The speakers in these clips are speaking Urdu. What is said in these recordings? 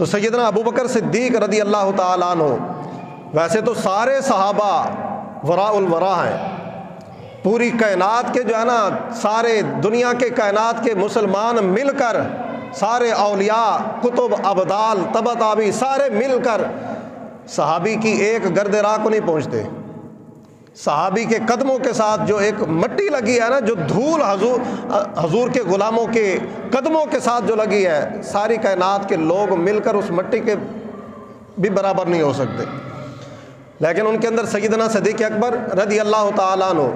تو سیدنا ابو بکر صدیق رضی اللہ تعالیٰ عنہ، ویسے تو سارے صحابہ وراء الورا ہیں، پوری کائنات کے جو ہے نا، سارے دنیا کے کائنات کے مسلمان مل کر، سارے اولیاء، کتب، ابدال، تبع تابعی، سارے مل کر صحابی کی ایک گرد راہ کو نہیں پہنچتے۔ صحابی کے قدموں کے ساتھ جو ایک مٹی لگی ہے نا، جو دھول حضور کے غلاموں کے قدموں کے ساتھ جو لگی ہے، ساری کائنات کے لوگ مل کر اس مٹی کے بھی برابر نہیں ہو سکتے۔ لیکن ان کے اندر سیدنا صدیق اکبر رضی اللہ تعالیٰ عنہ،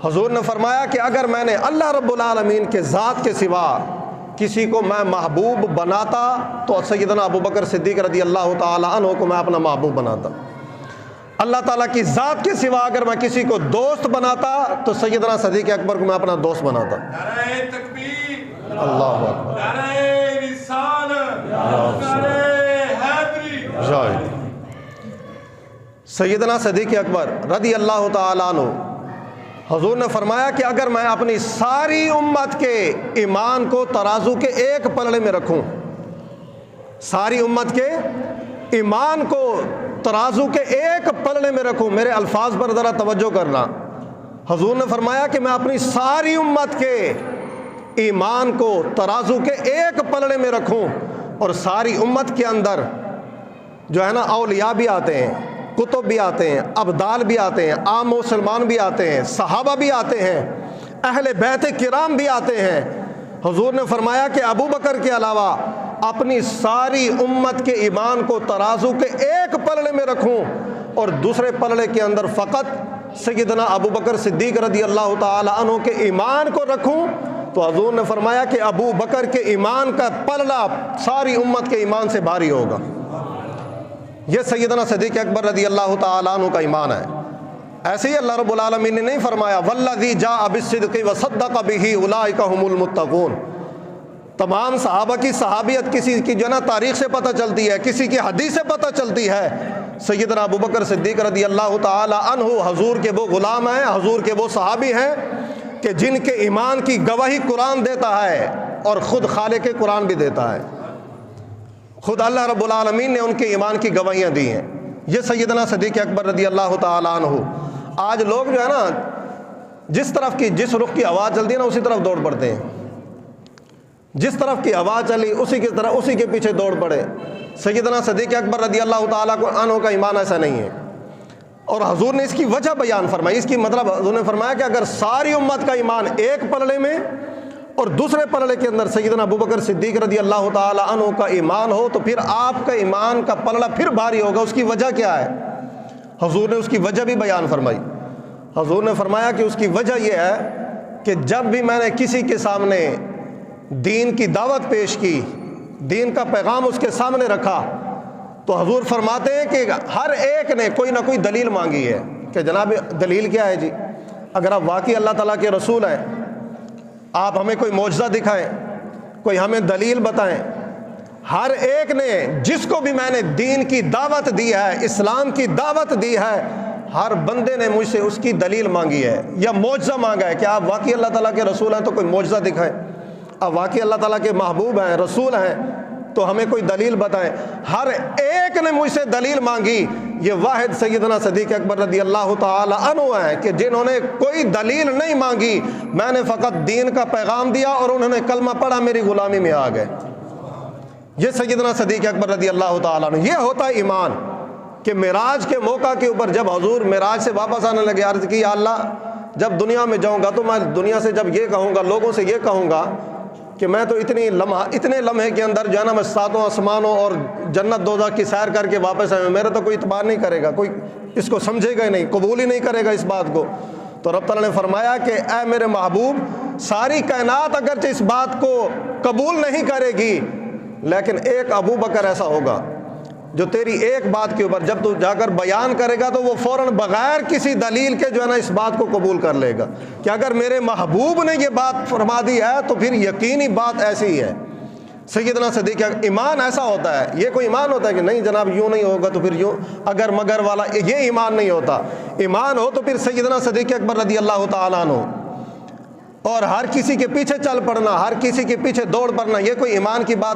حضور نے فرمایا کہ اگر میں نے اللہ رب العالمین کے ذات کے سوا کسی کو میں محبوب بناتا تو سیدنا ابو بکر صدیق رضی اللہ تعالیٰ عنہ کو میں اپنا محبوب بناتا۔ اللہ تعالیٰ کی ذات کے سوا اگر میں کسی کو دوست بناتا تو سیدنا صدیق اکبر کو میں اپنا دوست بناتا۔ نعرہ تکبیر، اللہ اکبر، نعرہ رسالت، نعرہ حیدری۔ سیدنا صدیق اکبر رضی اللہ تعالیٰ عنہ، حضور نے فرمایا کہ اگر میں اپنی ساری امت کے ایمان کو ترازو کے ایک پلڑے میں رکھوں، ساری امت کے ایمان کو ترازو کے ایک پلڑے میں رکھوں، میرے الفاظ پر ذرا توجہ کرنا، حضور نے فرمایا کہ میں اپنی ساری امت کے ایمان کو ترازو کے ایک پلڑے میں رکھوں، اور ساری امت کے اندر جو ہے نا اولیاء بھی آتے ہیں، کتب بھی آتے ہیں، ابدال بھی آتے ہیں، عام مسلمان بھی آتے ہیں، صحابہ بھی آتے ہیں، اہل بیت کرام بھی آتے ہیں۔ حضور نے فرمایا کہ ابو بکر کے علاوہ اپنی ساری امت کے ایمان کو ترازو کے ایک پلڑے میں رکھوں اور دوسرے پلڑے کے اندر فقط سیدنا ابو بکر صدیق رضی اللہ تعالی عنہ کے ایمان کو رکھوں، تو حضور نے فرمایا کہ ابو بکر کے ایمان کا پلڑا ساری امت کے ایمان سے بھاری ہوگا۔ یہ سیدنا صدیق اکبر رضی اللہ تعالیٰ عنہ کا ایمان ہے۔ ایسے ہی اللہ رب العالمین نے نہیں فرمایا والذی جاء بالصدق وصدق بہ اولئک هم المتقون۔ تمام صحابہ کی صحابیت کسی کی جو ہے نا تاریخ سے پتہ چلتی ہے، کسی کی حدیث سے پتہ چلتی ہے۔ سیدنا ابو بکر صدیق رضی اللہ تعالی عنہ حضور کے وہ غلام ہیں، حضور کے وہ صحابی ہیں کہ جن کے ایمان کی گواہی قرآن دیتا ہے اور خود خالق قرآن بھی دیتا ہے، خود اللہ رب العالمین نے ان کے ایمان کی گواہیاں دی ہیں۔ یہ سیدنا صدیق اکبر رضی اللہ تعالی عنہ۔ آج لوگ جو ہے نا جس طرف کی جس رخ کی آواز چلتی ہے نا اسی طرف دوڑ پڑتے ہیں، جس طرف کی آواز چلی اسی کی طرح اسی کے پیچھے دوڑ پڑے۔ سیدنا صدیق اکبر رضی اللہ تعالیٰ عنہ کا ایمان ایسا نہیں ہے، اور حضور نے اس کی وجہ بیان فرمائی۔ اس کی مطلب حضور نے فرمایا کہ اگر ساری امت کا ایمان ایک پلڑے میں اور دوسرے پلڑے کے اندر سیدنا ابو بکر صدیق رضی اللہ تعالی عنہ کا ایمان ہو تو پھر آپ کا ایمان کا پلڑا پھر بھاری ہوگا۔ اس کی وجہ کیا ہے؟ حضور نے اس کی وجہ بھی بیان فرمائی۔ حضور نے فرمایا کہ اس کی وجہ یہ ہے کہ جب بھی میں نے کسی کے سامنے دین کی دعوت پیش کی، دین کا پیغام اس کے سامنے رکھا، تو حضور فرماتے ہیں کہ ہر ایک نے کوئی نہ کوئی دلیل مانگی ہے کہ جناب دلیل کیا ہے جی؟ اگر آپ واقعی اللہ تعالیٰ کے رسول ہیں، آپ ہمیں کوئی معجزہ دکھائیں، کوئی ہمیں دلیل بتائیں۔ ہر ایک نے، جس کو بھی میں نے دین کی دعوت دی ہے، اسلام کی دعوت دی ہے، ہر بندے نے مجھ سے اس کی دلیل مانگی ہے یا معجزہ مانگا ہے کہ آپ واقعی اللہ تعالیٰ کے رسول ہیں تو کوئی معجزہ دکھائیں، آپ واقعی اللہ تعالیٰ کے محبوب ہیں، رسول ہیں تو ہمیں کوئی دلیل بتائیں۔ ہر ایک نے مجھ سے دلیل مانگی۔ یہ واحد سیدنا صدیق اکبر رضی اللہ تعالی عنہ ہیں کہ جنہوں نے کوئی دلیل نہیں مانگی، میں نے فقط دین کا پیغام دیا اور انہوں نے کلمہ پڑھا، میری غلامی میں آ گئے۔ یہ سیدنا صدیق اکبر رضی اللہ تعالی عنہ۔ یہ ہوتا ہے ایمان کہ معراج کے موقع کے اوپر جب حضور معراج سے واپس آنے لگے، عرض کی یا اللہ جب دنیا میں جاؤں گا تو میں دنیا سے جب یہ کہوں گا، لوگوں سے یہ کہوں گا کہ میں تو اتنے لمحے کے اندر جو ہے نا میں ساتوں آسمانوں اور جنت دوزخ کی سیر کر کے واپس آیا ہوں، میرا تو کوئی اعتبار نہیں کرے گا، کوئی اس کو سمجھے گا ہی نہیں، قبول ہی نہیں کرے گا اس بات کو۔ تو رب تعالیٰ نے فرمایا کہ اے میرے محبوب، ساری کائنات اگرچہ اس بات کو قبول نہیں کرے گی، لیکن ایک ابو بکر ایسا ہوگا جو تیری ایک بات کے اوپر جب تو جا کر بیان کرے گا تو وہ فوراً بغیر کسی دلیل کے جو ہے نا اس بات کو قبول کر لے گا کہ اگر میرے محبوب نے یہ بات فرما دی ہے تو پھر یقینی بات ایسی ہی ہے۔ سیدنا صدیق ایمان ایسا ہوتا ہے۔ یہ کوئی ایمان ہوتا ہے کہ نہیں جناب یوں نہیں ہوگا تو پھر یوں اگر مگر والا، یہ ایمان نہیں ہوتا۔ ایمان ہو تو پھر سیدنا صدیق اکبر رضی اللہ تعالیٰ عنہ اور ہر کسی کے پیچھے چل پڑنا، ہر کسی کے پیچھے دوڑ پڑنا، یہ کوئی ایمان کی بات